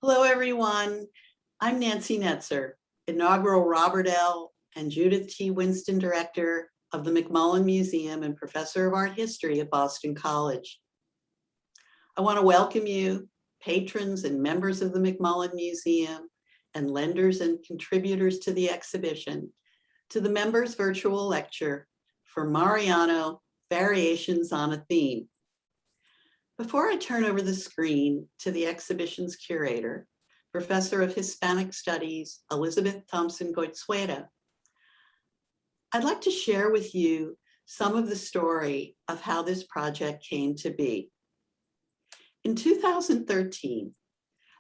Hello, everyone. I'm Nancy Netzer, inaugural Robert L. and Judith T. Winston Director of the McMullen Museum and Professor of Art History at Boston College. I want to welcome you, patrons and members of the McMullen Museum, and lenders and contributors to the exhibition, to the members' virtual lecture for Mariano, Variations on a Theme. Before I turn over the screen to the exhibition's curator, Professor of Hispanic Studies, Elizabeth Thompson Goizueta, I'd like to share with you some of the story of how this project came to be. In 2013,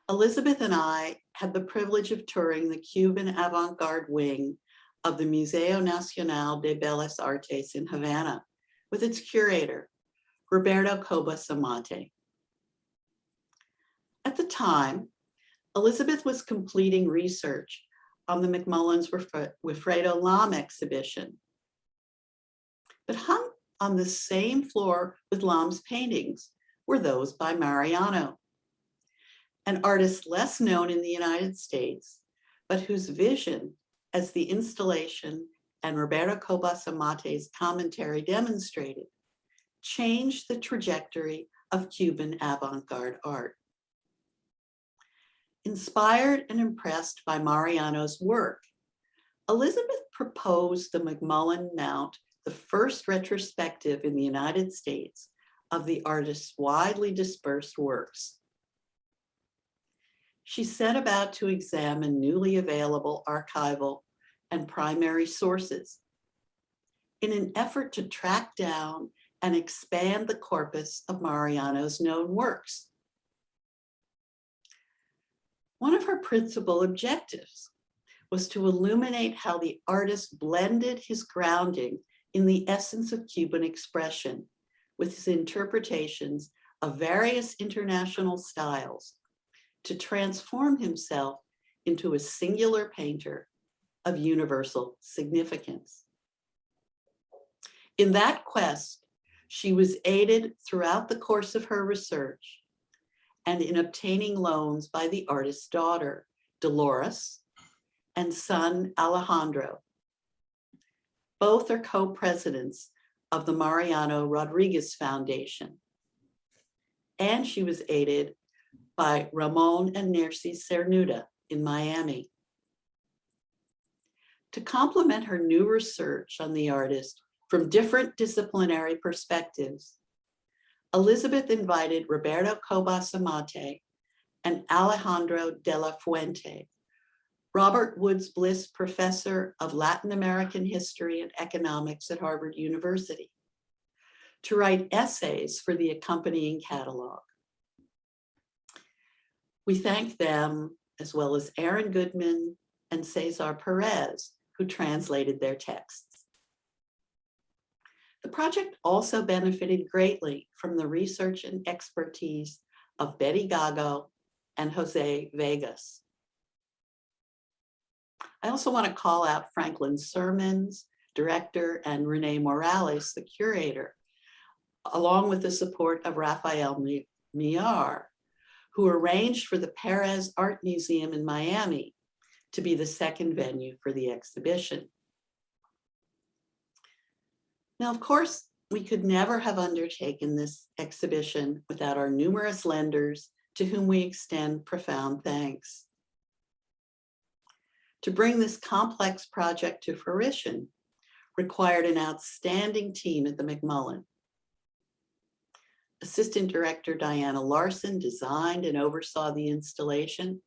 Elizabeth and I had the privilege of touring the Cuban avant-garde wing of the Museo Nacional de Bellas Artes in Havana with its curator, Roberto Cobas Amate. At the time, Elizabeth was completing research on the McMullen's Wilfredo Lam exhibition, but hung on the same floor with Lam's paintings were those by Mariano, an artist less known in the United States, but whose vision as the installation and Roberto Cobas Amate's commentary demonstrated changed the trajectory of Cuban avant-garde art. Inspired and impressed by Mariano's work, Elizabeth proposed the McMullen mount the first retrospective in the United States of the artist's widely dispersed works. She set about to examine newly available archival and primary sources in an effort to track down and expand the corpus of Mariano's known works. One of her principal objectives was to illuminate how the artist blended his grounding in the essence of Cuban expression with his interpretations of various international styles to transform himself into a singular painter of universal significance. In that quest, she was aided throughout the course of her research and in obtaining loans by the artist's daughter, Dolores, and son, Alejandro. Both are co-presidents of the Mariano Rodriguez Foundation. And she was aided by Ramon and Nercy Cernuda in Miami. To complement her new research on the artist from different disciplinary perspectives, Elizabeth invited Roberto Cobas Amate and Alejandro de la Fuente, Robert Woods Bliss Professor of Latin American History and Economics at Harvard University, to write essays for the accompanying catalog. We thank them, as well as Aaron Goodman and Cesar Perez, who translated their texts. The project also benefited greatly from the research and expertise of Betty Gago and Jose Vegas. I also want to call out Franklin Sermons, director, and Renee Morales, the curator, along with the support of Rafael Millar, who arranged for the Perez Art Museum in Miami to be the second venue for the exhibition. Now, of course, we could never have undertaken this exhibition without our numerous lenders, to whom we extend profound thanks. To bring this complex project to fruition required an outstanding team at the McMullen. Assistant Director Diana Larson designed and oversaw the installation.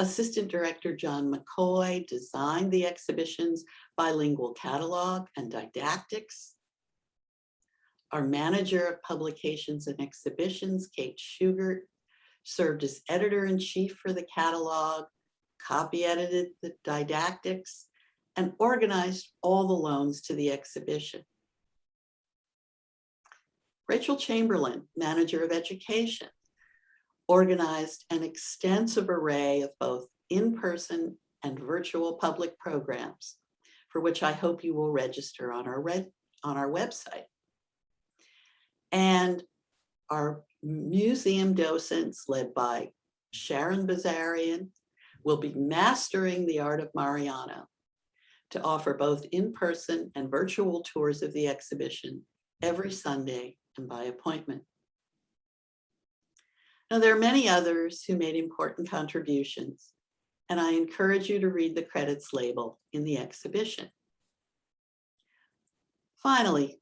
Assistant Director John McCoy designed the exhibition's bilingual catalog and didactics. Our Manager of Publications and Exhibitions, Kate Schugert, served as editor-in-chief for the catalog, copy edited the didactics, and organized all the loans to the exhibition. Rachel Chamberlain, Manager of Education, organized an extensive array of both in-person and virtual public programs, for which I hope you will register on our website. And our museum docents, led by Sharon Bazarian, will be mastering the art of Mariano to offer both in-person and virtual tours of the exhibition every Sunday and by appointment. Now, there are many others who made important contributions, and I encourage you to read the credits label in the exhibition. Finally,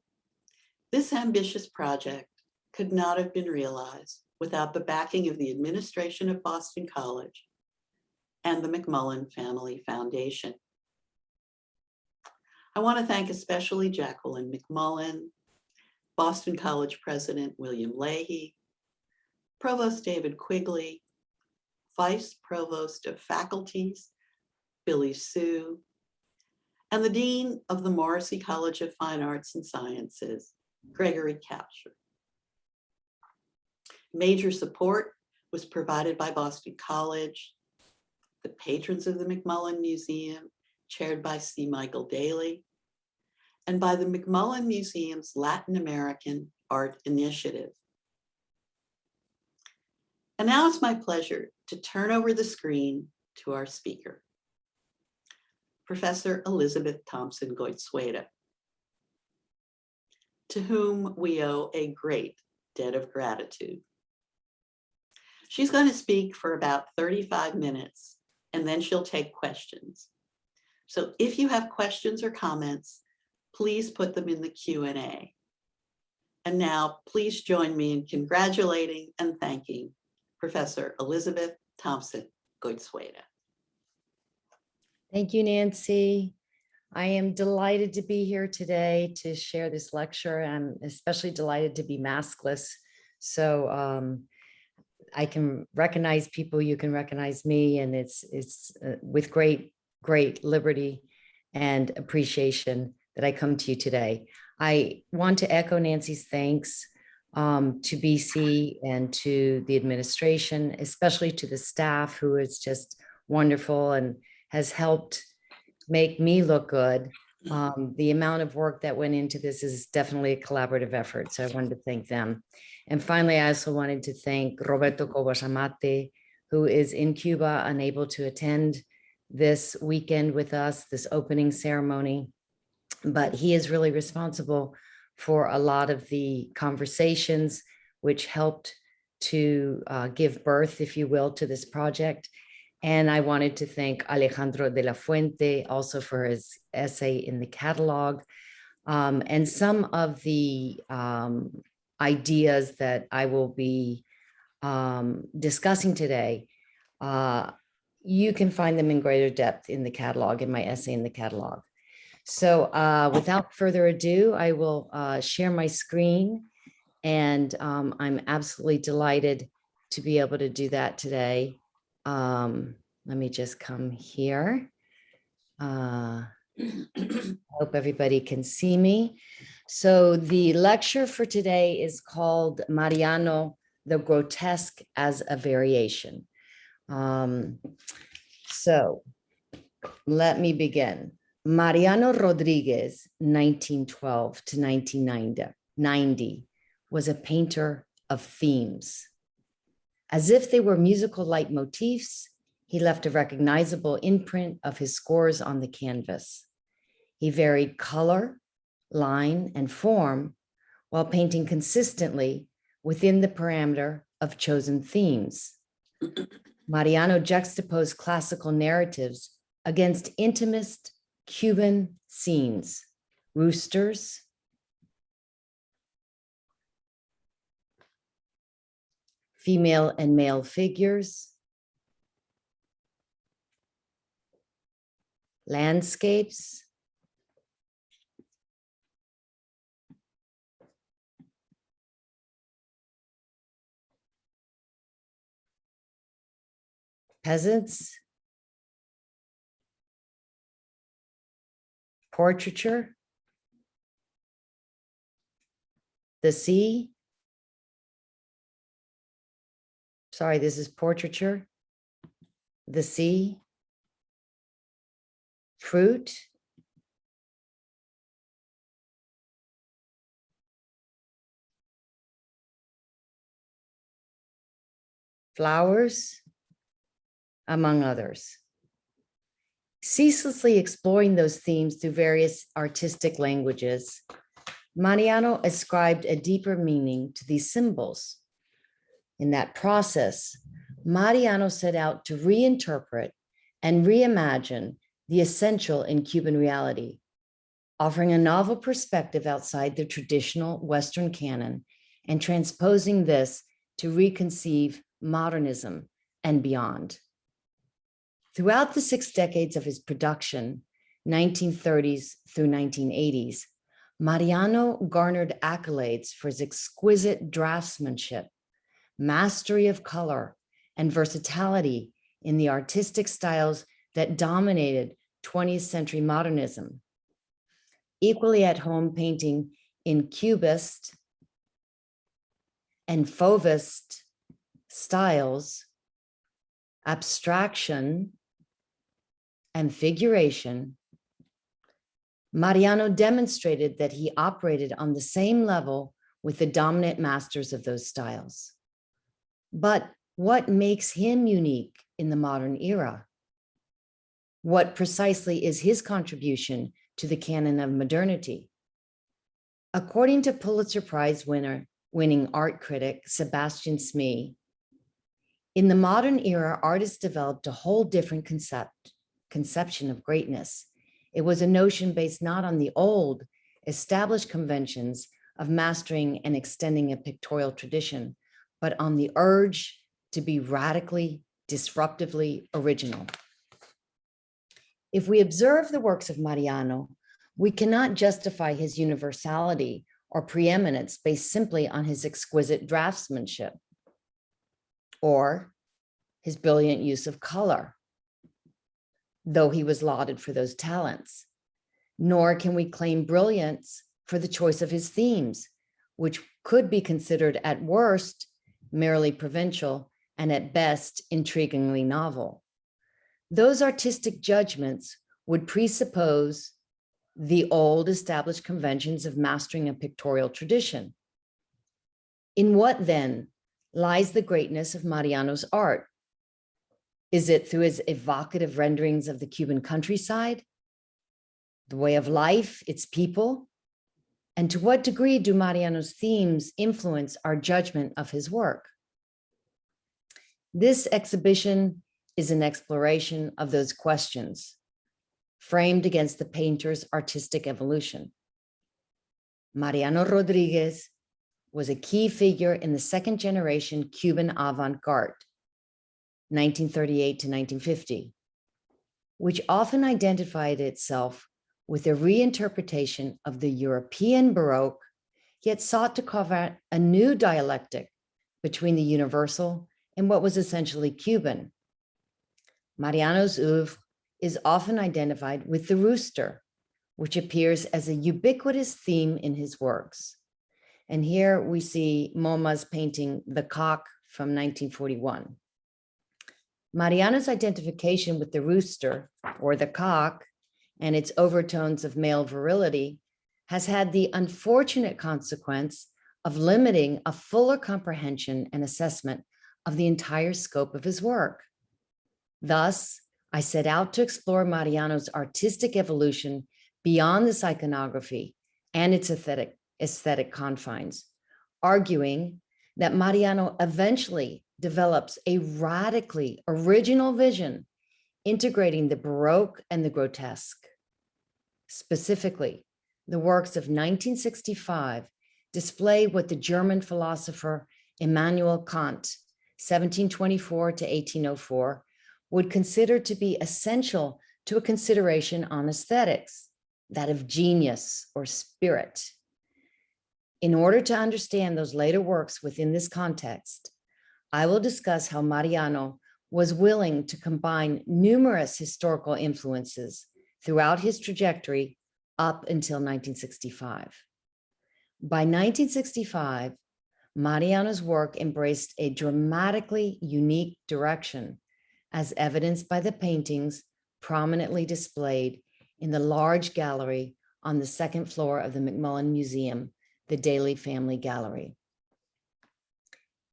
this ambitious project could not have been realized without the backing of the administration of Boston College and the McMullen Family Foundation. I want to thank especially Jacqueline McMullen, Boston College President William Leahy, Provost David Quigley, Vice Provost of Faculties Billy Sue, and the Dean of the Morrissey College of Fine Arts and Sciences, Gregory Coucher. Major support was provided by Boston College, the patrons of the McMullen Museum, chaired by C. Michael Daly, and by the McMullen Museum's Latin American Art Initiative. And now it's my pleasure to turn over the screen to our speaker, Professor Elizabeth Thompson Goizueta, to whom we owe a great debt of gratitude. She's going to speak for about 35 minutes, and then she'll take questions. So if you have questions or comments, please put them in the Q&A. And now please join me in congratulating and thanking Professor Elizabeth Thompson Goizueta. Thank you, Nancy. I am delighted to be here today to share this lecture. I'm especially delighted to be maskless. So I can recognize people, you can recognize me, and it's with great liberty and appreciation that I come to you today. I want to echo Nancy's thanks to BC and to the administration, especially to the staff who is just wonderful and has helped make me look good. The amount of work that went into this is definitely a collaborative effort, so I wanted to thank them. And finally, I also wanted to thank Roberto Cobasamate, who is in Cuba, unable to attend this weekend with us, this opening ceremony, but he is really responsible for a lot of the conversations which helped to give birth, if you will, to this project. And I wanted to thank Alejandro de la Fuente also for his essay in the catalog. And some of the ideas that I will be discussing today, you can find them in greater depth in the catalog, in my essay in the catalog. So without further ado, I will share my screen, and I'm absolutely delighted to be able to do that today. Let me just come here. I hope everybody can see me. So the lecture for today is called Mariano, the Grotesque as a Variation. So let me begin. Mariano Rodriguez, 1912 to 1990, was a painter of themes. As if they were musical leitmotifs, he left a recognizable imprint of his scores on the canvas. He varied color, line, and form while painting consistently within the parameter of chosen themes. Mariano juxtaposed classical narratives against intimist Cuban scenes, roosters, female and male figures, landscapes, peasants, portraiture, the sea. Sorry, this is portraiture, the sea, fruit, flowers, among others. Ceaselessly exploring those themes through various artistic languages, Mariano ascribed a deeper meaning to these symbols. In that process, Mariano set out to reinterpret and reimagine the essential in Cuban reality, offering a novel perspective outside the traditional Western canon and transposing this to reconceive modernism and beyond. Throughout the 6 decades of his production, 1930s through 1980s, Mariano garnered accolades for his exquisite draftsmanship, mastery of color, and versatility in the artistic styles that dominated 20th century modernism. Equally at home painting in Cubist and Fauvist styles, abstraction, and figuration, Mariano demonstrated that he operated on the same level with the dominant masters of those styles. But what makes him unique in the modern era? What precisely is his contribution to the canon of modernity? According to Pulitzer Prize winning art critic Sebastian Smee, in the modern era, artists developed a whole different conception of greatness. It was a notion based not on the old, established conventions of mastering and extending a pictorial tradition, but on the urge to be radically, disruptively original. If we observe the works of Mariano, we cannot justify his universality or preeminence based simply on his exquisite draftsmanship or his brilliant use of color, though he was lauded for those talents. Nor can we claim brilliance for the choice of his themes, which could be considered at worst merely provincial and at best intriguingly novel. Those artistic judgments would presuppose the old established conventions of mastering a pictorial tradition. In what then lies the greatness of Mariano's art? Is it through his evocative renderings of the Cuban countryside, the way of life, its people? And to what degree do Mariano's themes influence our judgment of his work? This exhibition is an exploration of those questions, framed against the painter's artistic evolution. Mariano Rodriguez was a key figure in the second generation Cuban avant-garde, 1938 to 1950, which often identified itself with a reinterpretation of the European Baroque, yet sought to carve out a new dialectic between the universal and what was essentially Cuban. Mariano's oeuvre is often identified with the rooster, which appears as a ubiquitous theme in his works. And here we see MoMA's painting The Cock from 1941. Mariano's identification with the rooster or the cock and its overtones of male virility has had the unfortunate consequence of limiting a fuller comprehension and assessment of the entire scope of his work. Thus, I set out to explore Mariano's artistic evolution beyond this iconography and its aesthetic confines, arguing that Mariano eventually develops a radically original vision, integrating the Baroque and the grotesque. Specifically, the works of 1965 display what the German philosopher Immanuel Kant, 1724 to 1804, would consider to be essential to a consideration on aesthetics, that of genius or spirit. In order to understand those later works within this context, I will discuss how Mariano was willing to combine numerous historical influences throughout his trajectory up until 1965. By 1965, Mariano's work embraced a dramatically unique direction, as evidenced by the paintings prominently displayed in the large gallery on the second floor of the McMullen Museum, the Daly Family Gallery.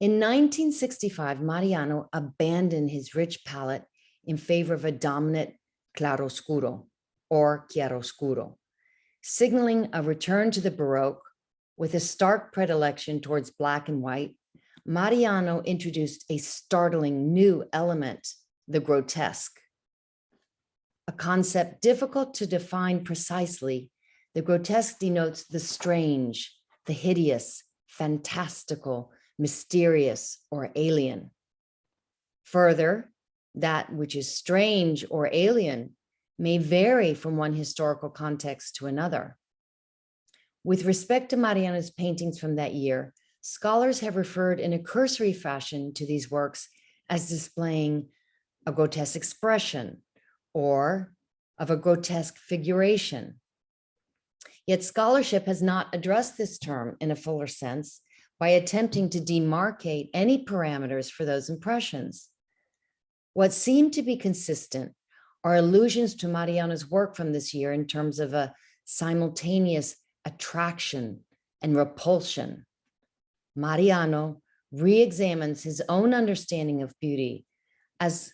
In 1965, Mariano abandoned his rich palette in favor of a dominant claroscuro or chiaroscuro, signaling a return to the Baroque with a stark predilection towards black and white. Mariano introduced a startling new element, the grotesque. A concept difficult to define precisely, the grotesque denotes the strange, the hideous, fantastical, mysterious, or alien. Further, that which is strange or alien may vary from one historical context to another. With respect to Mariano's paintings from that year, scholars have referred in a cursory fashion to these works as displaying a grotesque expression or of a grotesque figuration. Yet scholarship has not addressed this term in a fuller sense by attempting to demarcate any parameters for those impressions. What seemed to be consistent are allusions to Mariano's work from this year in terms of a simultaneous attraction and repulsion. Mariano re-examines his own understanding of beauty as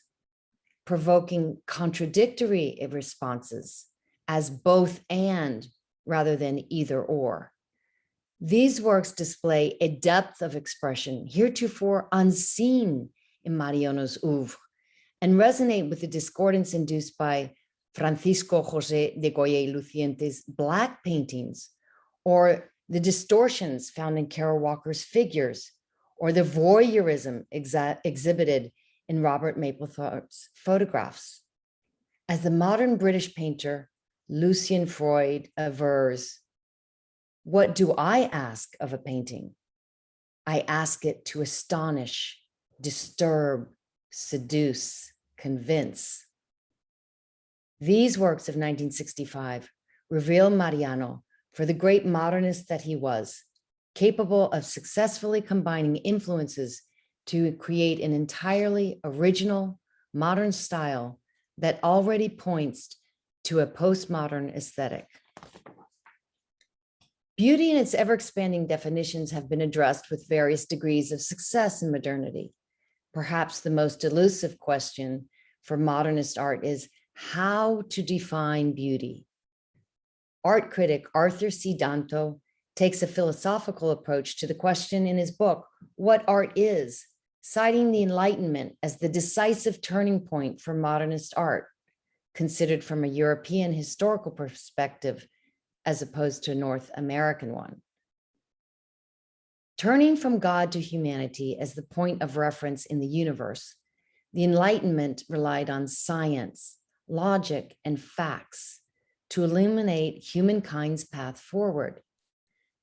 provoking contradictory responses, as both and rather than either or. These works display a depth of expression heretofore unseen in Mariano's oeuvre and resonate with the discordance induced by Francisco José de Goya y Luciente's black paintings, or the distortions found in Carol Walker's figures, or the voyeurism exhibited in Robert Mapplethorpe's photographs. As the modern British painter Lucian Freud avers, what do I ask of a painting? I ask it to astonish, disturb, seduce, convince. These works of 1965 reveal Mariano for the great modernist that he was, capable of successfully combining influences to create an entirely original, modern style that already points to a postmodern aesthetic. Beauty and its ever-expanding definitions have been addressed with various degrees of success in modernity. Perhaps the most elusive question for modernist art is how to define beauty. Art critic Arthur C. Danto takes a philosophical approach to the question in his book, What Art Is, citing the Enlightenment as the decisive turning point for modernist art, considered from a European historical perspective as opposed to a North American one. Turning from God to humanity as the point of reference in the universe, the Enlightenment relied on science, logic, and facts to illuminate humankind's path forward.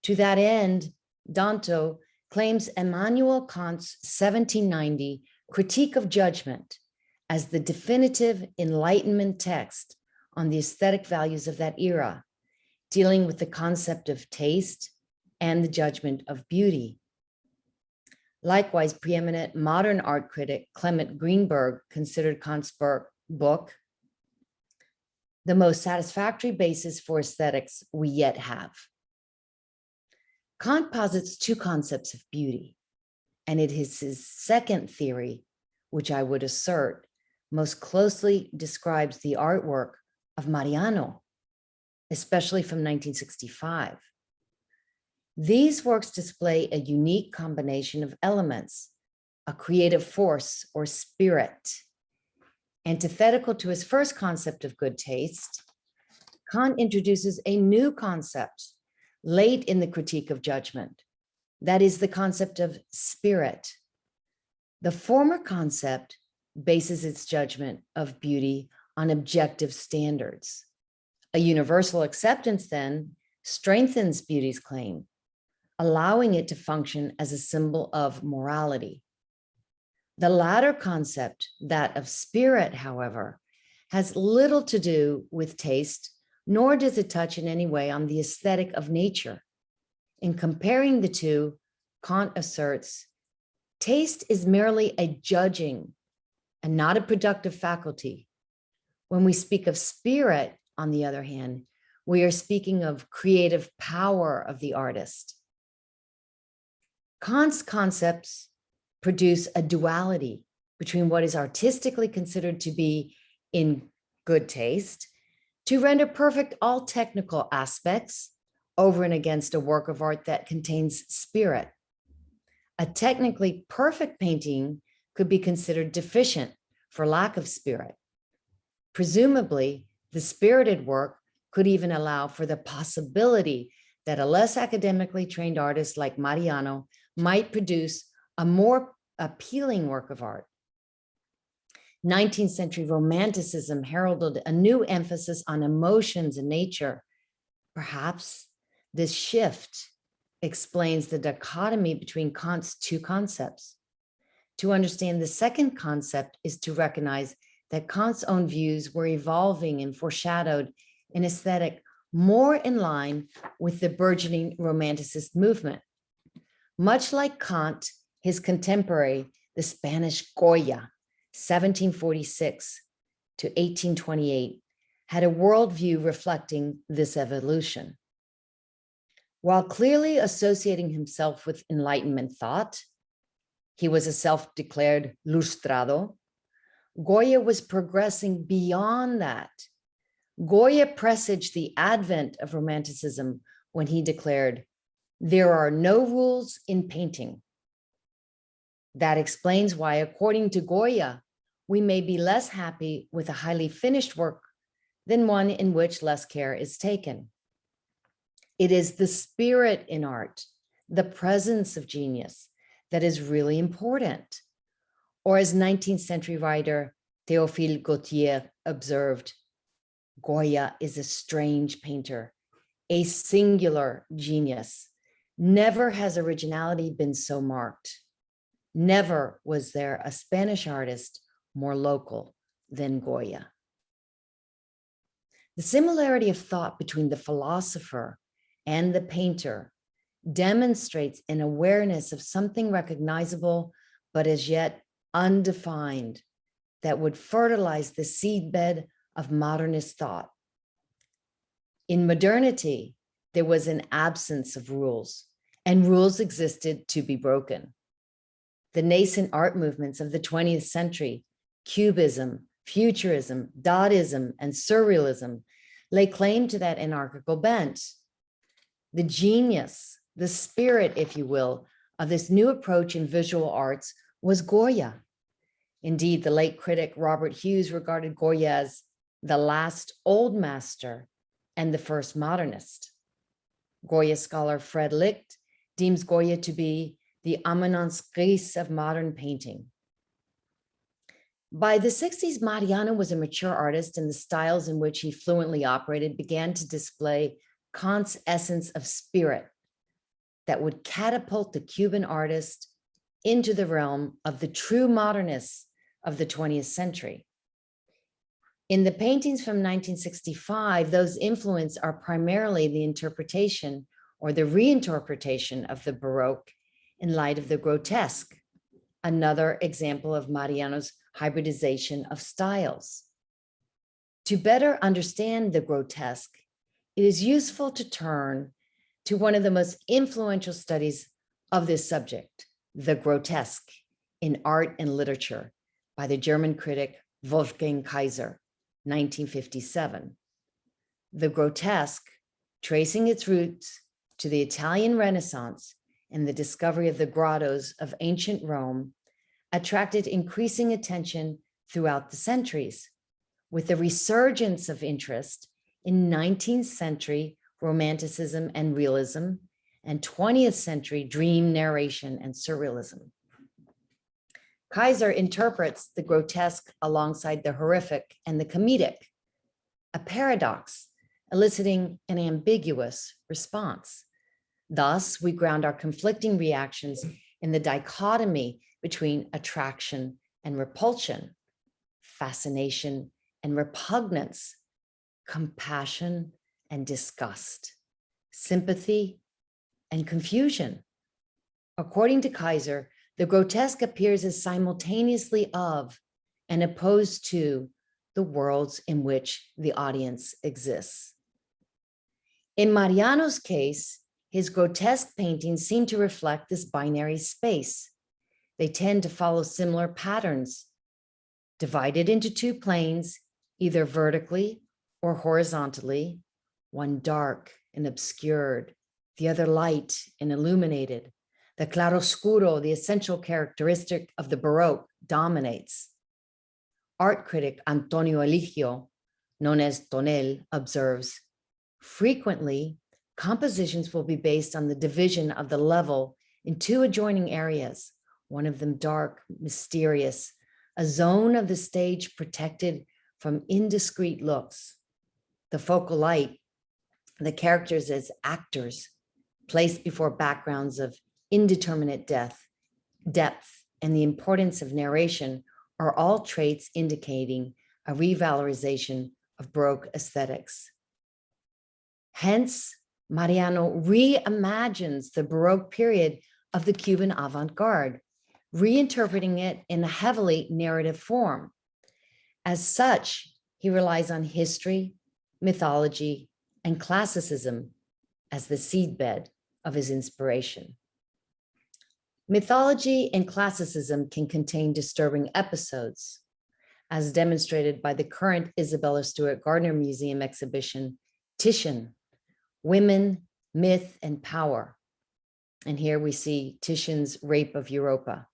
To that end, Danto claims Immanuel Kant's 1790 Critique of Judgment as the definitive Enlightenment text on the aesthetic values of that era, dealing with the concept of taste and the judgment of beauty. Likewise, preeminent modern art critic Clement Greenberg considered Kant's book the most satisfactory basis for aesthetics we yet have. Kant posits two concepts of beauty, and it is his second theory, which I would assert most closely describes the artwork of Mariano, especially from 1965. These works display a unique combination of elements, a creative force or spirit. Antithetical to his first concept of good taste, Kant introduces a new concept late in the Critique of Judgment. That is the concept of spirit. The former concept bases its judgment of beauty on objective standards. A universal acceptance then strengthens beauty's claim, allowing it to function as a symbol of morality. The latter concept, that of spirit, however, has little to do with taste, nor does it touch in any way on the aesthetic of nature. In comparing the two, Kant asserts, taste is merely a judging and not a productive faculty. When we speak of spirit, on the other hand, we are speaking of creative power of the artist. Kant's concepts produce a duality between what is artistically considered to be in good taste to render perfect all technical aspects over and against a work of art that contains spirit. A technically perfect painting could be considered deficient for lack of spirit. Presumably, the spirited work could even allow for the possibility that a less academically trained artist like Mariano might produce a more appealing work of art. 19th century Romanticism heralded a new emphasis on emotions and nature. Perhaps this shift explains the dichotomy between Kant's two concepts. To understand the second concept is to recognize that Kant's own views were evolving and foreshadowed an aesthetic more in line with the burgeoning Romanticist movement. Much like Kant, his contemporary, the Spanish Goya, 1746 to 1828, had a worldview reflecting this evolution. While clearly associating himself with Enlightenment thought, he was a self-declared lustrado, Goya was progressing beyond that. Goya presaged the advent of Romanticism when he declared, "There are no rules in painting." That explains why, according to Goya, we may be less happy with a highly finished work than one in which less care is taken. It is the spirit in art, the presence of genius, that is really important. Or as 19th century writer Théophile Gautier observed, Goya is a strange painter, a singular genius. Never has originality been so marked. Never was there a Spanish artist more local than Goya. The similarity of thought between the philosopher and the painter demonstrates an awareness of something recognizable, but as yet undefined, that would fertilize the seedbed of modernist thought. In modernity, there was an absence of rules, and rules existed to be broken. The nascent art movements of the 20th century, Cubism, Futurism, Dadaism, and Surrealism, lay claim to that anarchical bent. The genius, the spirit, if you will, of this new approach in visual arts was Goya. Indeed, the late critic Robert Hughes regarded Goya as the last old master and the first modernist. Goya scholar Fred Licht deems Goya to be the éminence grise of modern painting. By the 60s, Mariano was a mature artist, and the styles in which he fluently operated began to display Kant's essence of spirit that would catapult the Cuban artist into the realm of the true modernists of the 20th century. In the paintings from 1965, those influences are primarily the interpretation or the reinterpretation of the Baroque in light of the grotesque, another example of Mariano's hybridization of styles. To better understand the grotesque, it is useful to turn to one of the most influential studies of this subject, the grotesque, in art and literature, by the German critic Wolfgang Kaiser, 1957. The grotesque, tracing its roots to the Italian Renaissance and the discovery of the grottos of ancient Rome, attracted increasing attention throughout the centuries, with the resurgence of interest in 19th century Romanticism and Realism and 20th century dream narration and Surrealism. Kaiser interprets the grotesque alongside the horrific and the comedic, a paradox eliciting an ambiguous response. Thus, we ground our conflicting reactions in the dichotomy between attraction and repulsion, fascination and repugnance, compassion and disgust, sympathy and confusion. According to Kaiser, the grotesque appears as simultaneously of and opposed to the worlds in which the audience exists. In Mariano's case, his grotesque paintings seem to reflect this binary space. they tend to follow similar patterns, divided into two planes, either vertically or horizontally, one dark and obscured, the other light and illuminated. The claroscuro, the essential characteristic of the Baroque, dominates. Art critic Antonio Eligio, known as Tonel, observes, frequently, compositions will be based on the division of the level in two adjoining areas, one of them dark, mysterious, a zone of the stage protected from indiscreet looks. The focal light, the characters as actors, placed before backgrounds of indeterminate depth, and the importance of narration are all traits indicating a revalorization of Baroque aesthetics. Hence, Mariano reimagines the Baroque period of the Cuban avant-garde, reinterpreting it in a heavily narrative form. As such, he relies on history, mythology, and classicism as the seedbed of his inspiration. Mythology and classicism can contain disturbing episodes, as demonstrated by the current Isabella Stewart Gardner Museum exhibition, Titian, Women, Myth, and Power. And here we see Titian's Rape of Europa.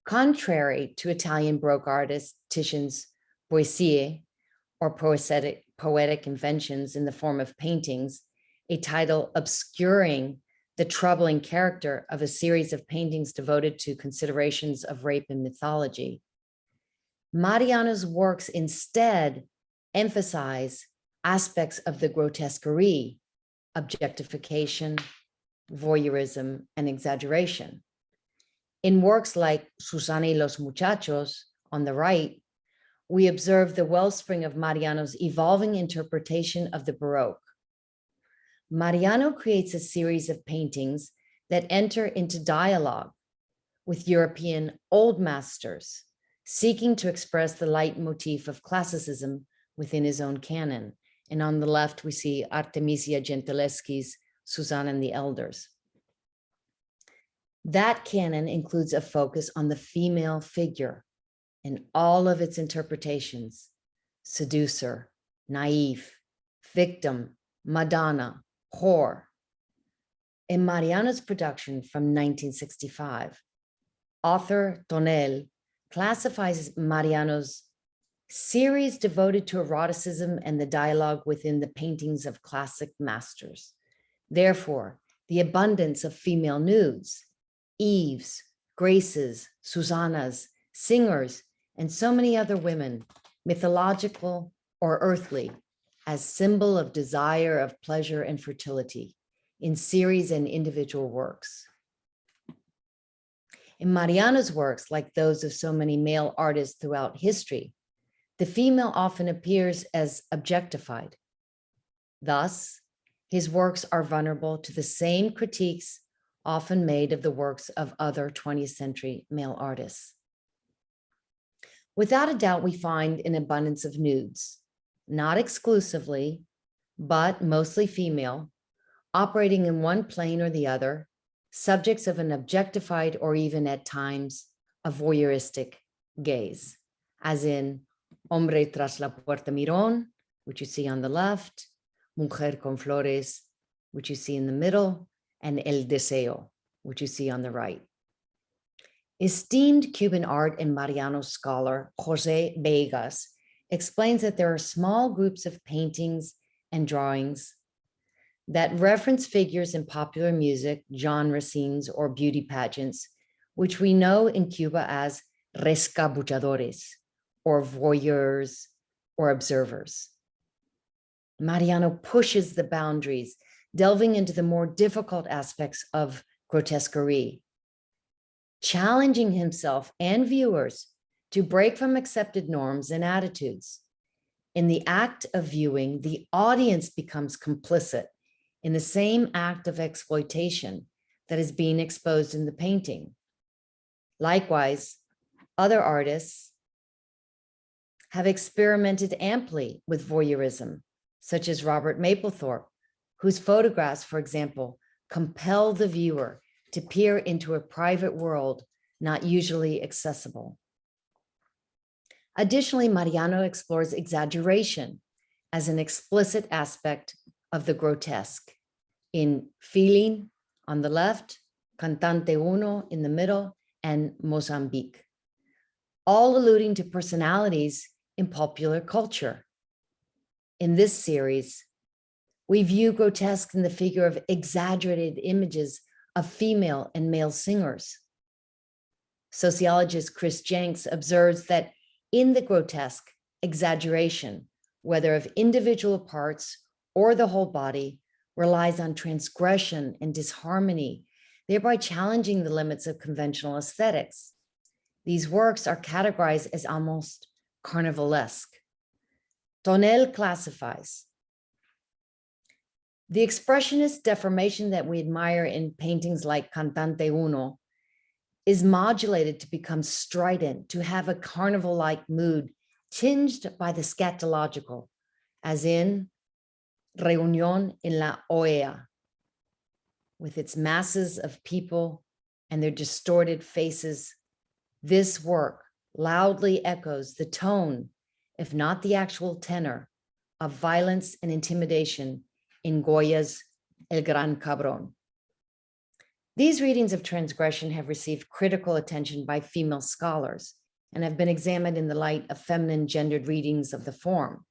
Contrary to Italian Baroque artist Titian's poesie, or poetic inventions in the form of paintings, a title obscuring the troubling character of a series of paintings devoted to considerations of rape and mythology, Mariano's works instead emphasize aspects of the grotesquerie, objectification, voyeurism, and exaggeration. In works like Susana y los Muchachos, on the right, we observe the wellspring of Mariano's evolving interpretation of the Baroque. Mariano creates a series of paintings that enter into dialogue with European old masters, seeking to express the leitmotif of classicism within his own canon. And on the left, we see Artemisia Gentileschi's Susanna and the Elders. That canon includes a focus on the female figure in all of its interpretations: seducer, naive, victim, Madonna, whore. In Mariano's production from 1965, author Tonel classifies Mariano's series devoted to eroticism and the dialogue within the paintings of classic masters. Therefore, the abundance of female nudes, Eves, Graces, Susannas, singers, and so many other women, mythological or earthly, as symbol of desire, of pleasure, and fertility in series and individual works. In Mariano's works, like those of so many male artists throughout history, the female often appears as objectified. Thus, his works are vulnerable to the same critiques often made of the works of other 20th century male artists. Without a doubt, we find an abundance of nudes, not exclusively, but mostly female, operating in one plane or the other, subjects of an objectified or even at times a voyeuristic gaze, as in Hombre tras la puerta mirón, which you see on the left, Mujer con flores, which you see in the middle, and El Deseo, which you see on the right. Esteemed Cuban art and Mariano scholar Jose Vegas explains that there are small groups of paintings and drawings that reference figures in popular music, genre scenes, or beauty pageants, which we know in Cuba as rescabuchadores, or voyeurs, or observers. Mariano pushes the boundaries, delving into the more difficult aspects of grotesquerie, challenging himself and viewers to break from accepted norms and attitudes. In the act of viewing, the audience becomes complicit in the same act of exploitation that is being exposed in the painting. Likewise, other artists have experimented amply with voyeurism, such as Robert Mapplethorpe, whose photographs, for example, compel the viewer to peer into a private world not usually accessible. Additionally, Mariano explores exaggeration as an explicit aspect of the grotesque in Feeling on the left, Cantante Uno in the middle, and Mozambique, all alluding to personalities in popular culture. In this series, we view grotesque in the figure of exaggerated images of female and male singers. Sociologist Chris Jenks observes that in the grotesque, exaggeration, whether of individual parts or the whole body, relies on transgression and disharmony, thereby challenging the limits of conventional aesthetics. These works are categorized as almost carnivalesque. Tonel classifies the expressionist deformation that we admire in paintings like Cantante Uno is modulated to become strident, to have a carnival-like mood tinged by the scatological, as in Reunión en la Olla, with its masses of people and their distorted faces. This work loudly echoes the tone, if not the actual tenor, of violence and intimidation in Goya's El Gran Cabrón. These readings of transgression have received critical attention by female scholars and have been examined in the light of feminine gendered readings of the form.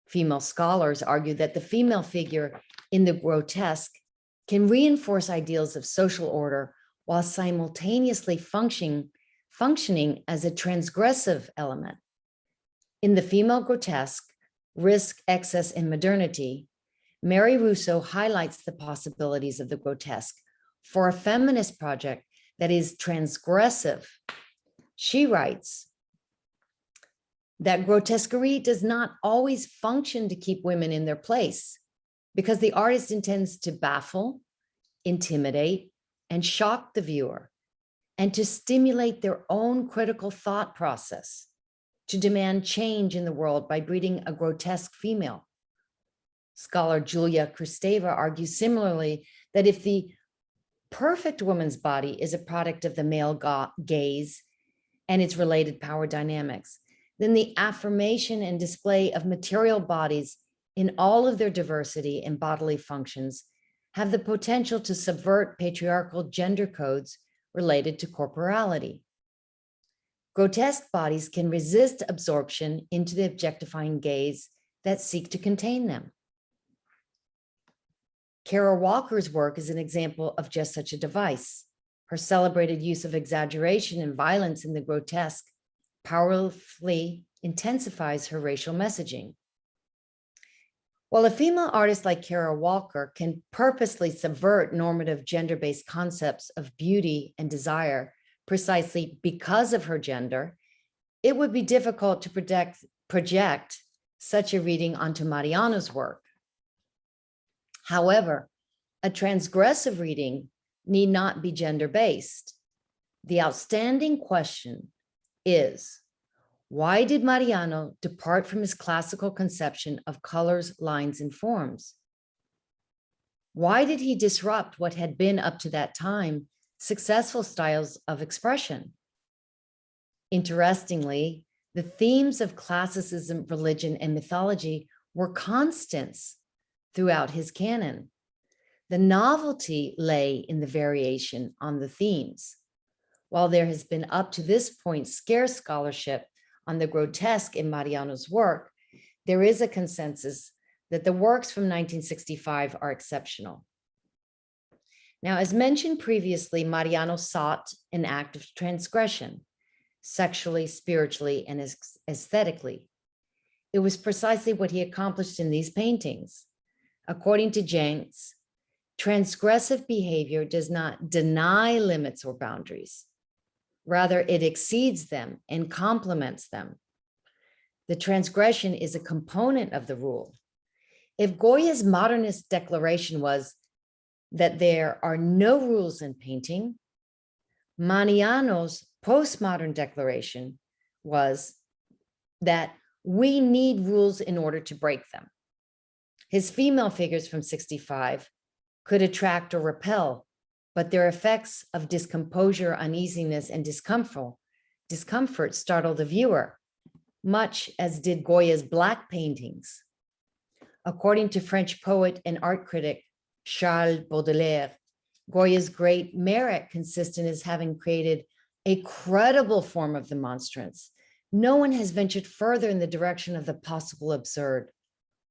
Female scholars argue that the female figure in the grotesque can reinforce ideals of social order while simultaneously functioning as a transgressive element. In the female grotesque, Risk, Excess, and Modernity, Mary Russo highlights the possibilities of the grotesque for a feminist project that is transgressive. She writes that grotesquerie does not always function to keep women in their place because the artist intends to baffle, intimidate, and shock the viewer, and to stimulate their own critical thought process, to demand change in the world by breeding a grotesque female. Scholar Julia Kristeva argues similarly that if the perfect woman's body is a product of the male gaze and its related power dynamics, then the affirmation and display of material bodies in all of their diversity and bodily functions have the potential to subvert patriarchal gender codes related to corporality. Grotesque bodies can resist absorption into the objectifying gaze that seek to contain them. Kara Walker's work is an example of just such a device. Her celebrated use of exaggeration and violence in the grotesque powerfully intensifies her racial messaging. While a female artist like Kara Walker can purposely subvert normative gender-based concepts of beauty and desire precisely because of her gender, it would be difficult to project such a reading onto Mariano's work. However, a transgressive reading need not be gender-based. The outstanding question is, why did Mariano depart from his classical conception of colors, lines, and forms? Why did he disrupt what had been up to that time successful styles of expression? Interestingly, the themes of classicism, religion, and mythology were constants throughout his canon. The novelty lay in the variation on the themes. While there has been up to this point scarce scholarship on the grotesque in Mariano's work, there is a consensus that the works from 1965 are exceptional. Now, as mentioned previously, Mariano sought an act of transgression, sexually, spiritually, and aesthetically. It was precisely what he accomplished in these paintings. According to Jenks, transgressive behavior does not deny limits or boundaries. Rather, it exceeds them and complements them. The transgression is a component of the rule. If Goya's modernist declaration was that there are no rules in painting, Mariano's postmodern declaration was that we need rules in order to break them. His female figures from 65 could attract or repel but their effects of discomposure, uneasiness, and discomfort startle the viewer, much as did Goya's black paintings. According to French poet and art critic Charles Baudelaire, Goya's great merit consists in his having created a credible form of the monstrance. No one has ventured further in the direction of the possible absurd.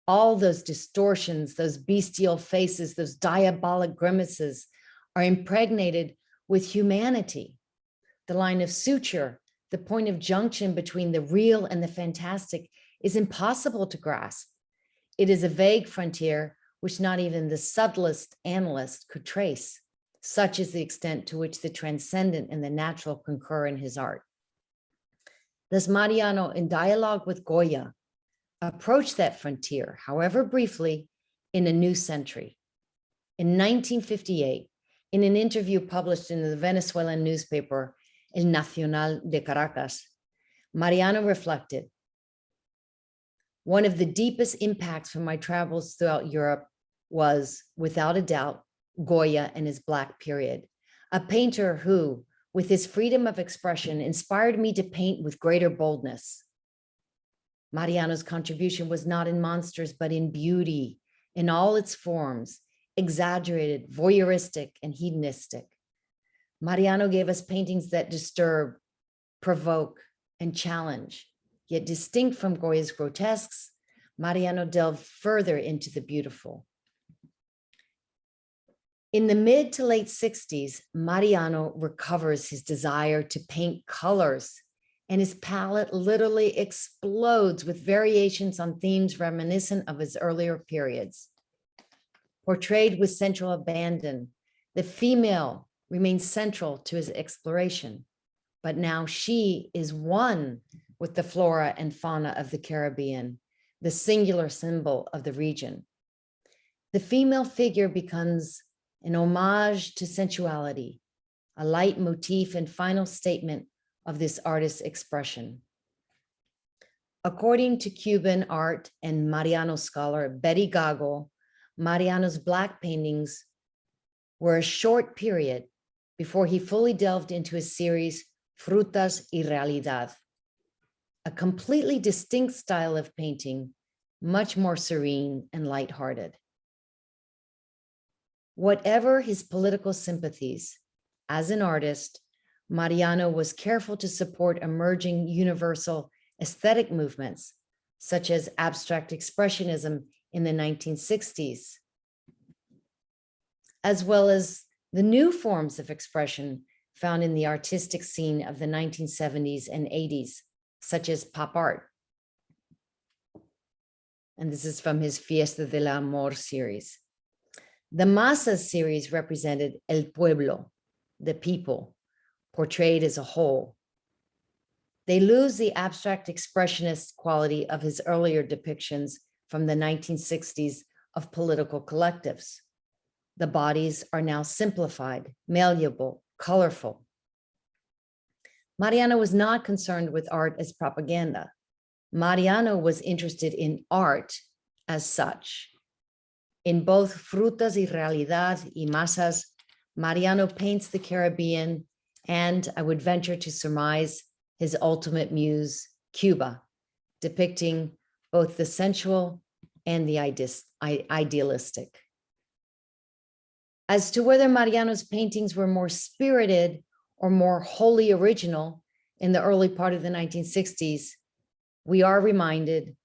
All those distortions, those bestial faces, those diabolic grimaces are impregnated with humanity. The line of suture, the point of junction between the real and the fantastic, is impossible to grasp. It is a vague frontier which not even the subtlest analyst could trace. Such is the extent to which the transcendent and the natural concur in his art. Thus, Mariano, in dialogue with Goya, approached that frontier, however briefly, in a new century. In 1958, in an interview published in the Venezuelan newspaper El Nacional de Caracas, Mariano reflected, "One of the deepest impacts from my travels throughout Europe was, without a doubt, Goya and his Black period, a painter who, with his freedom of expression, inspired me to paint with greater boldness." Mariano's contribution was not in monsters, but in beauty, in all its forms, exaggerated, voyeuristic, and hedonistic. Mariano gave us paintings that disturb, provoke, and challenge. Yet distinct from Goya's grotesques, Mariano delved further into the beautiful. In the mid to late 60s, Mariano recovers his desire to paint colors, and his palette literally explodes with variations on themes reminiscent of his earlier periods. Portrayed with central abandon, the female remains central to his exploration, but now she is one with the flora and fauna of the Caribbean, the singular symbol of the region. The female figure becomes an homage to sensuality, a leitmotif and final statement of this artist's expression. According to Cuban art and Mariano scholar Betty Gago, Mariano's Black paintings were a short period before he fully delved into his series Frutas y Realidad, a completely distinct style of painting, much more serene and lighthearted. Whatever his political sympathies, as an artist, Mariano was careful to support emerging universal aesthetic movements, such as abstract expressionism in the 1960s, as well as the new forms of expression found in the artistic scene of the 1970s and 80s, such as pop art. And this is from his Fiesta del Amor series. The Masas series represented El Pueblo, the people, portrayed as a whole. They lose the abstract expressionist quality of his earlier depictions from the 1960s of political collectives. The bodies are now simplified, malleable, colorful. Mariano was not concerned with art as propaganda. Mariano was interested in art as such. In both Frutas y Realidad y Masas, Mariano paints the Caribbean and, I would venture to surmise, his ultimate muse, Cuba, depicting both the sensual and the idealistic. As to whether Mariano's paintings were more spirited or more wholly original in the early part of the 1960s, we are reminded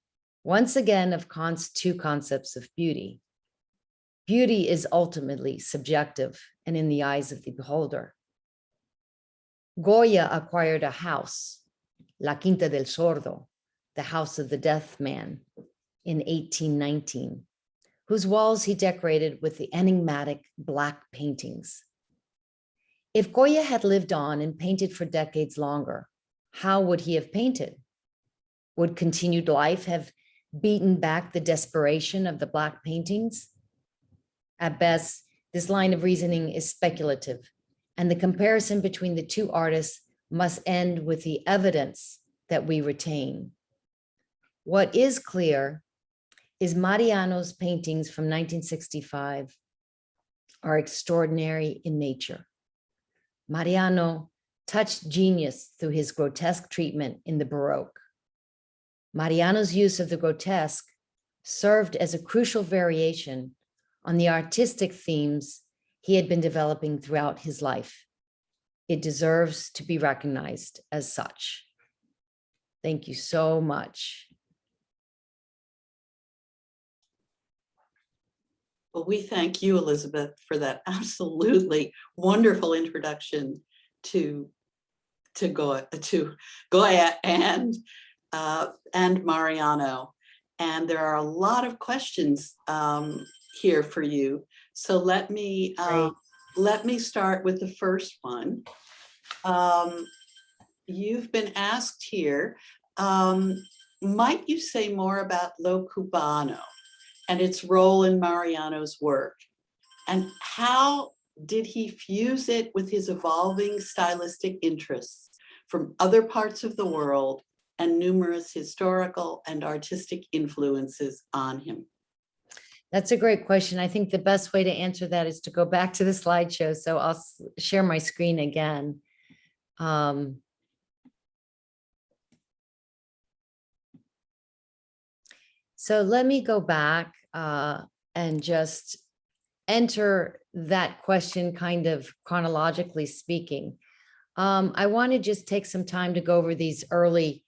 once again of Kant's two concepts of beauty. Beauty is ultimately subjective and in the eyes of the beholder. Goya acquired a house, La Quinta del Sordo, the house of the deaf man, in 1819, whose walls he decorated with the enigmatic Black paintings. If Goya had lived on and painted for decades longer, how would he have painted? Would continued life have beaten back the desperation of the Black paintings? At best, this line of reasoning is speculative, and the comparison between the two artists must end with the evidence that we retain. What is clear is Mariano's paintings from 1965 are extraordinary in nature. Mariano touched genius through his grotesque treatment in the Baroque. Mariano's use of the grotesque served as a crucial variation on the artistic themes he had been developing throughout his life. It deserves to be recognized as such. Thank you so much. Well, we thank you, Elizabeth, for that absolutely wonderful introduction to Goya and Mariano. And there are a lot of questions here for you. So let me start with the first one. You've been asked here, might you say more about Lo Cubano and its role in Mariano's work? And how did he fuse it with his evolving stylistic interests from other parts of the world and numerous historical and artistic influences on him? That's a great question. I think the best way to answer that is to go back to the slideshow. So I'll share my screen again. So let me go back and just enter that question kind of chronologically speaking. I want to just take some time to go over these early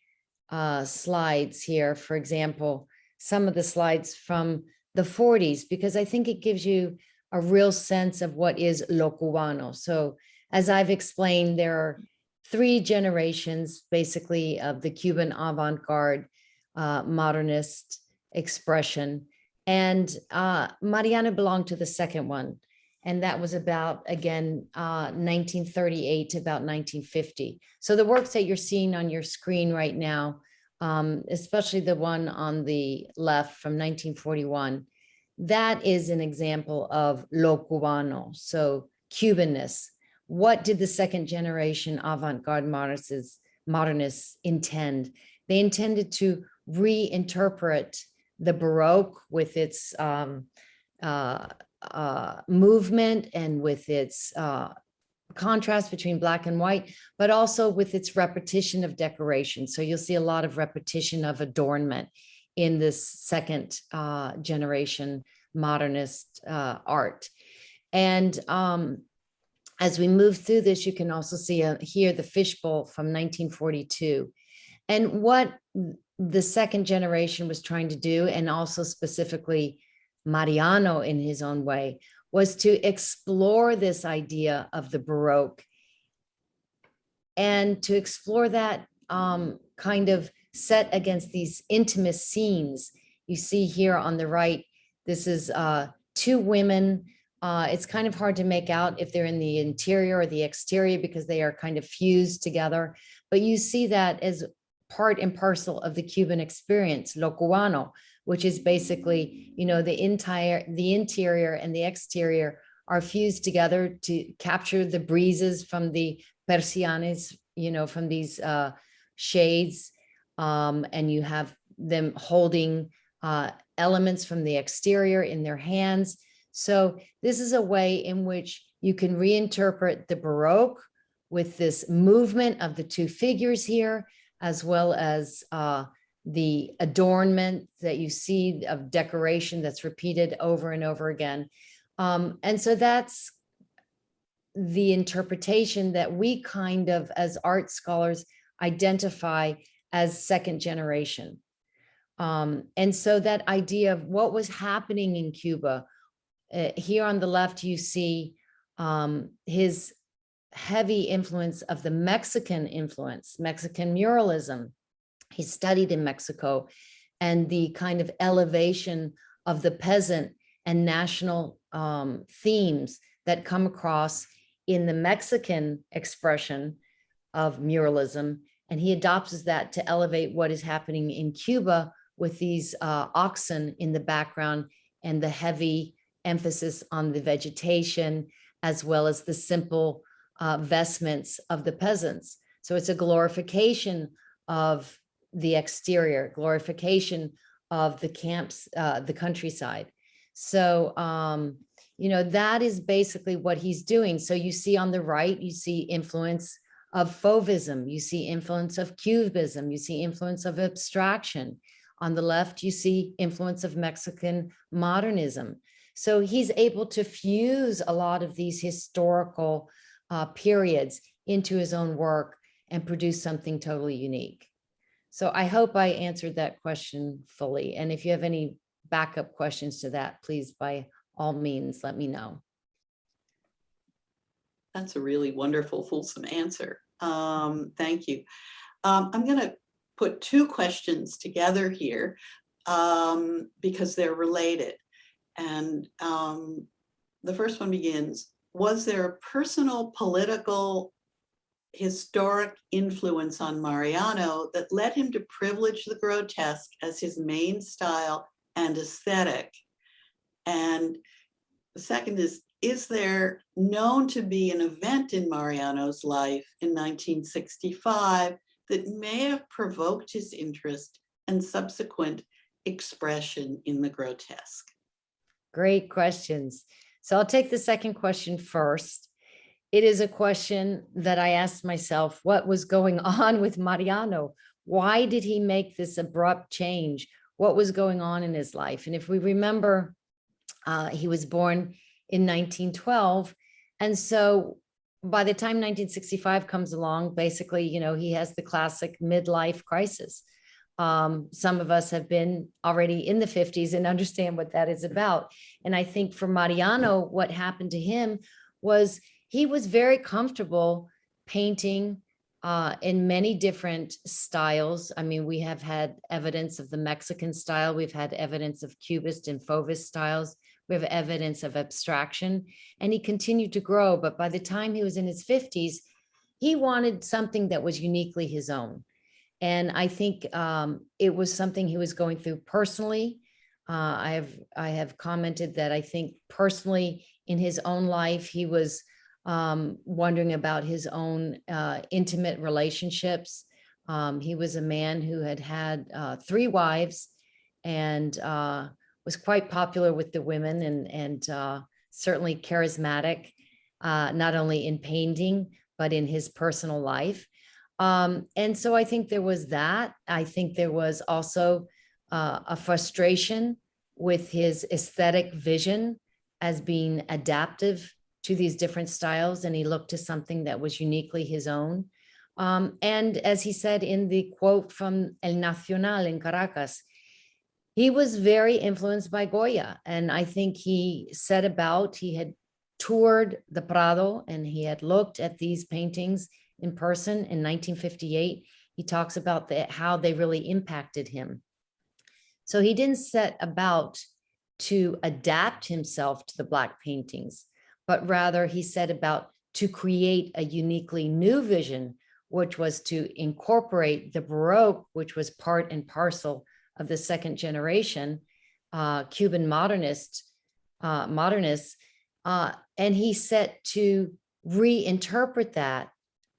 slides here. For example, some of the slides from the 40s, because I think it gives you a real sense of what is Lo Cubano. So as I've explained, there are 3 generations basically of the Cuban avant-garde modernist expression. And Mariano belonged to the second one. And that was about, again, 1938 to about 1950. So the works that you're seeing on your screen right now, especially the one on the left from 1941, that is an example of Lo Cubano, so Cubanness. What did the second generation avant-garde modernists intend? They intended to reinterpret the Baroque with its movement and with its contrast between black and white, but also with its repetition of decoration. So you'll see a lot of repetition of adornment in this second generation modernist art. And as we move through this, you can also see here the fishbowl from 1942. And what the second generation was trying to do, and also specifically Mariano in his own way, was to explore this idea of the Baroque and to explore that kind of set against these intimate scenes. You see here on the right, this is 2 women. It's kind of hard to make out if they're in the interior or the exterior because they are kind of fused together, but you see that as part and parcel of the Cuban experience, Lo Cubano, which is basically, you know, the interior and the exterior are fused together to capture the breezes from the persianes, you know, from these shades, and you have them holding elements from the exterior in their hands. So this is a way in which you can reinterpret the Baroque with this movement of the 2 figures here, as well as the adornment that you see of decoration that's repeated over and over again. And so that's the interpretation that we kind of, as art scholars, identify as second generation. And so that idea of what was happening in Cuba, here on the left, you see his heavy influence of the Mexican influence, Mexican muralism. He studied in Mexico, and the kind of elevation of the peasant and national themes that come across in the Mexican expression of muralism. And he adopts that to elevate what is happening in Cuba with these oxen in the background and the heavy emphasis on the vegetation, as well as the simple vestments of the peasants. So it's a glorification of the exterior, glorification of the camps, the countryside. So that is basically what he's doing. So you see on the right, you see influence of fauvism, you see influence of cubism, you see influence of abstraction. On the left, you see influence of Mexican modernism. So he's able to fuse a lot of these historical periods into his own work and produce something totally unique. So I hope I answered that question fully. And if you have any backup questions to that, please, by all means, let me know. That's a really wonderful, fulsome answer. Thank you. I'm going to put two questions together here because they're related. And the first one begins, was there a personal, political, historic influence on Mariano that led him to privilege the grotesque as his main style and aesthetic? And the second is there known to be an event in Mariano's life in 1965 that may have provoked his interest and subsequent expression in the grotesque? Great questions. So I'll take the second question first. It is a question that I asked myself, what was going on with Mariano? Why did he make this abrupt change? What was going on in his life? And if we remember, he was born in 1912. And so by the time 1965 comes along, basically, he has the classic midlife crisis. Some of us have been already in the 50s and understand what that is about. And I think for Mariano, what happened to him was he was very comfortable painting in many different styles. I mean, we have had evidence of the Mexican style. We've had evidence of Cubist and Fauvist styles. We have evidence of abstraction, and he continued to grow. But by the time he was in his 50s, he wanted something that was uniquely his own. And I think it was something he was going through personally. I have commented that I think personally in his own life, he was wondering about his own intimate relationships. He was a man who had 3 wives and was quite popular with the women and certainly charismatic, not only in painting, but in his personal life. And so I think there was that. I think there was also a frustration with his aesthetic vision as being adaptive to these different styles. And he looked to something that was uniquely his own. And as he said in the quote from El Nacional in Caracas, he was very influenced by Goya. And I think he had toured the Prado and he had looked at these paintings in person in 1958. He talks about how they really impacted him. So he didn't set about to adapt himself to the Black paintings, but rather he set about to create a uniquely new vision, which was to incorporate the Baroque, which was part and parcel of the second generation Cuban modernists. And he set to reinterpret that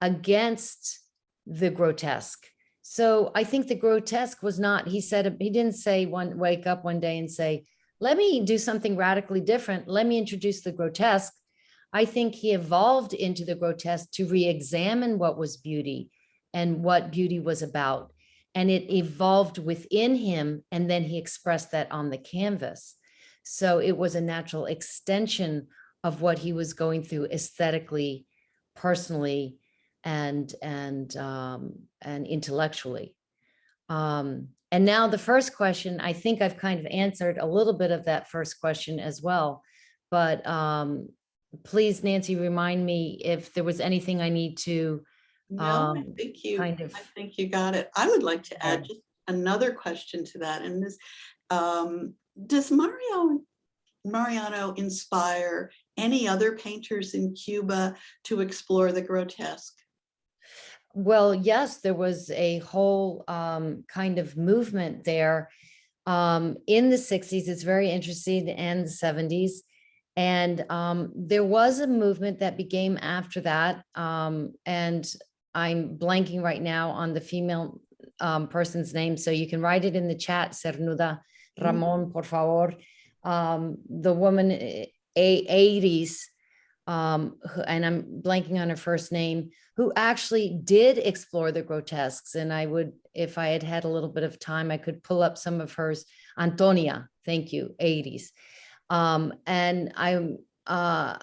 against the grotesque. So I think the grotesque was not, he didn't say wake up one day and say, let me do something radically different. Let me introduce the grotesque. I think he evolved into the grotesque to re-examine what was beauty and what beauty was about. And it evolved within him. And then he expressed that on the canvas. So it was a natural extension of what he was going through aesthetically, personally, and intellectually. And now the first question, I think I've kind of answered a little bit of that first question as well, but please, Nancy, remind me if there was anything I need to I think you got it. I would like to add just another question to that. And this, does Mariano inspire any other painters in Cuba to explore the grotesque? Well, yes, there was a whole kind of movement there in the 60s. It's very interesting, and the 70s. And there was a movement that became after that. And I'm blanking right now on the female person's name. So you can write it in the chat, Cernuda Ramon, por favor. The woman 80s, and I'm blanking on her first name, who actually did explore the grotesques. And I would, if I had had a little bit of time, I could pull up some of hers. Antonia, thank you, 80s. And I'm, I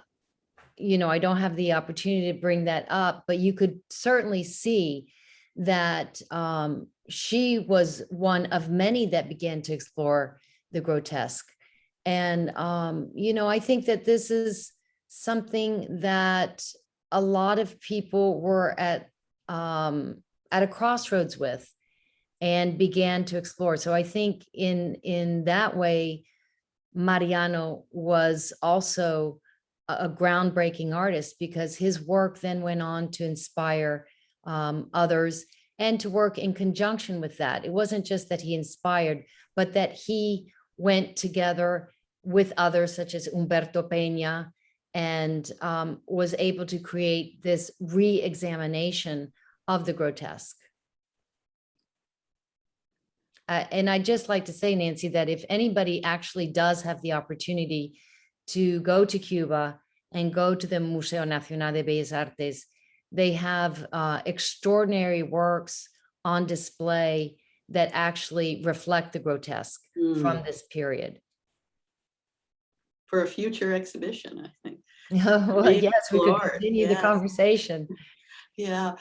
don't have the opportunity to bring that up, but you could certainly see that she was one of many that began to explore the grotesque. And, I think that this is something that a lot of people were at a crossroads with and began to explore. So I think in that way, Mariano was also a groundbreaking artist, because his work then went on to inspire others and to work in conjunction with that. It wasn't just that he inspired, but that he went together with others such as Humberto Peña, and was able to create this re-examination of the grotesque. And I'd just like to say, Nancy, that if anybody actually does have the opportunity to go to Cuba and go to the Museo Nacional de Bellas Artes, they have extraordinary works on display that actually reflect the grotesque from this period. For a future exhibition, I think. Well, yes, we could continue the Yes. conversation. Yeah.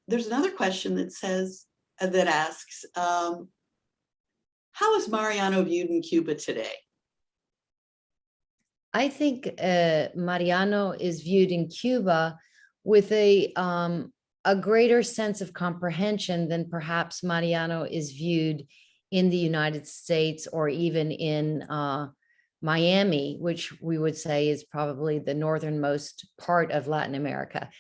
There's another question that says, that asks, how is Mariano viewed in Cuba today? I think Mariano is viewed in Cuba with a greater sense of comprehension than perhaps Mariano is viewed in the United States, or even in Miami, which we would say is probably the northernmost part of Latin America.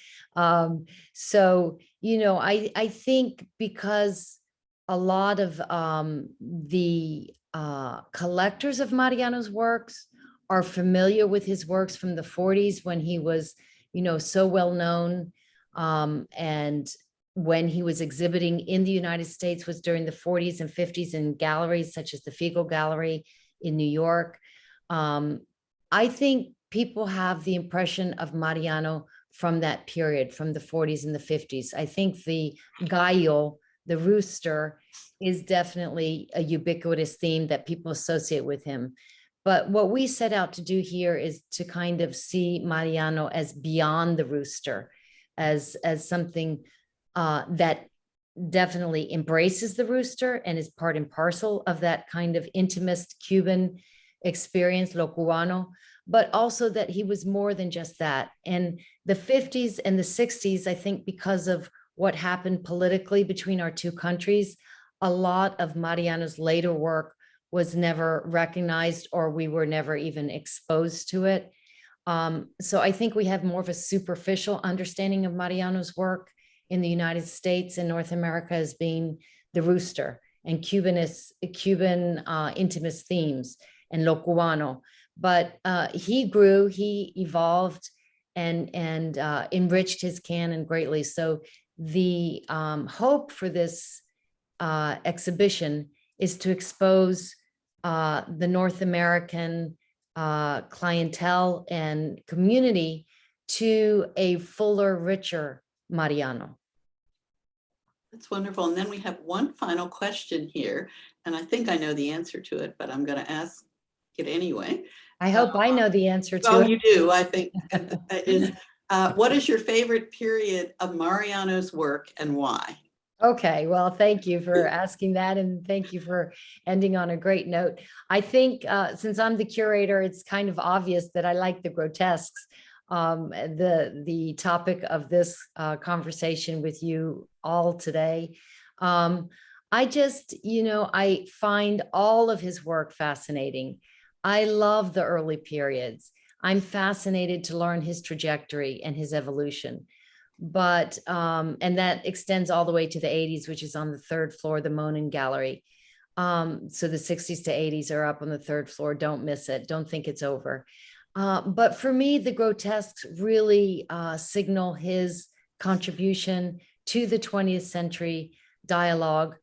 So, I think because a lot of the collectors of Mariano's works are familiar with his works from the 40s, when he was, so well known. And when he was exhibiting in the United States was during the 40s and 50s in galleries such as the Fiegel Gallery in New York. I think people have the impression of Mariano from that period, from the 40s and the 50s. I think the gallo, the rooster, is definitely a ubiquitous theme that people associate with him. But what we set out to do here is to kind of see Mariano as beyond the rooster, as something that definitely embraces the rooster and is part and parcel of that kind of intimist Cuban experience, lo cubano, but also that he was more than just that. And the 50s and the 60s, I think, because of what happened politically between our two countries, a lot of Mariano's later work was never recognized, or we were never even exposed to it. So I think we have more of a superficial understanding of Mariano's work in the United States and North America as being the rooster and Cuban intimist themes and lo cubano. But he grew, he evolved, and enriched his canon greatly. So the hope for this exhibition is to expose the North American clientele and community to a fuller, richer Mariano. That's wonderful. And then we have one final question here, and I think I know the answer to it, but I'm going to ask it anyway. I hope I know the answer to it. Oh, you do, I think. Is what is your favorite period of Mariano's work and why? Okay, well, thank you for asking that, and thank you for ending on a great note. I think since I'm the curator, it's kind of obvious that I like the grotesques. The topic of this conversation with you all today. I just, I find all of his work fascinating. I love the early periods. I'm fascinated to learn his trajectory and his evolution. But, and that extends all the way to the 80s, which is on the third floor, the Monin Gallery. So the 60s to 80s are up on the third floor. Don't miss it. Don't think it's over. But for me, the grotesques really signal his contribution to the 20th century dialogue.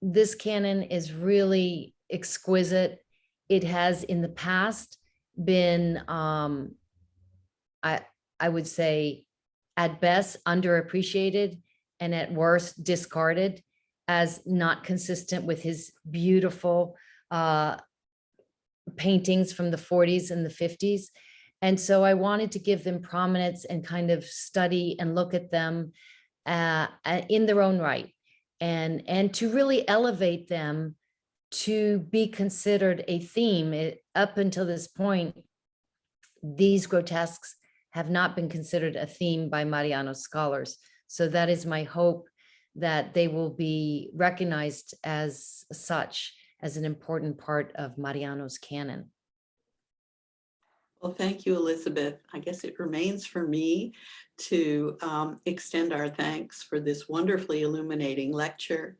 This canon is really exquisite it has in the past been, I would say, at best underappreciated and at worst discarded as not consistent with his beautiful paintings from the 40s and the 50s. And so I wanted to give them prominence and kind of study and look at them in their own right, and to really elevate them to be considered a theme. Up until this point, these grotesques have not been considered a theme by Mariano scholars. So that is my hope, that they will be recognized as such, as an important part of Mariano's canon. Well, thank you, Elizabeth. I guess it remains for me to extend our thanks for this wonderfully illuminating lecture.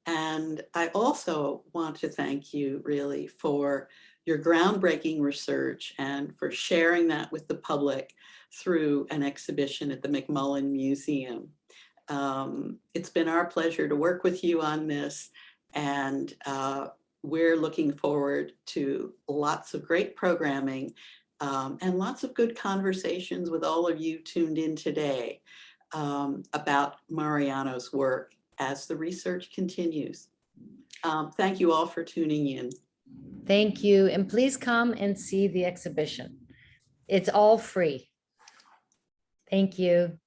And I also want to thank you really for your groundbreaking research and for sharing that with the public through an exhibition at the McMullen Museum. It's been our pleasure to work with you on this, and we're looking forward to lots of great programming and lots of good conversations with all of you tuned in today about Mariano's work as the research continues. Thank you all for tuning in. Thank you. And please come and see the exhibition. It's all free. Thank you.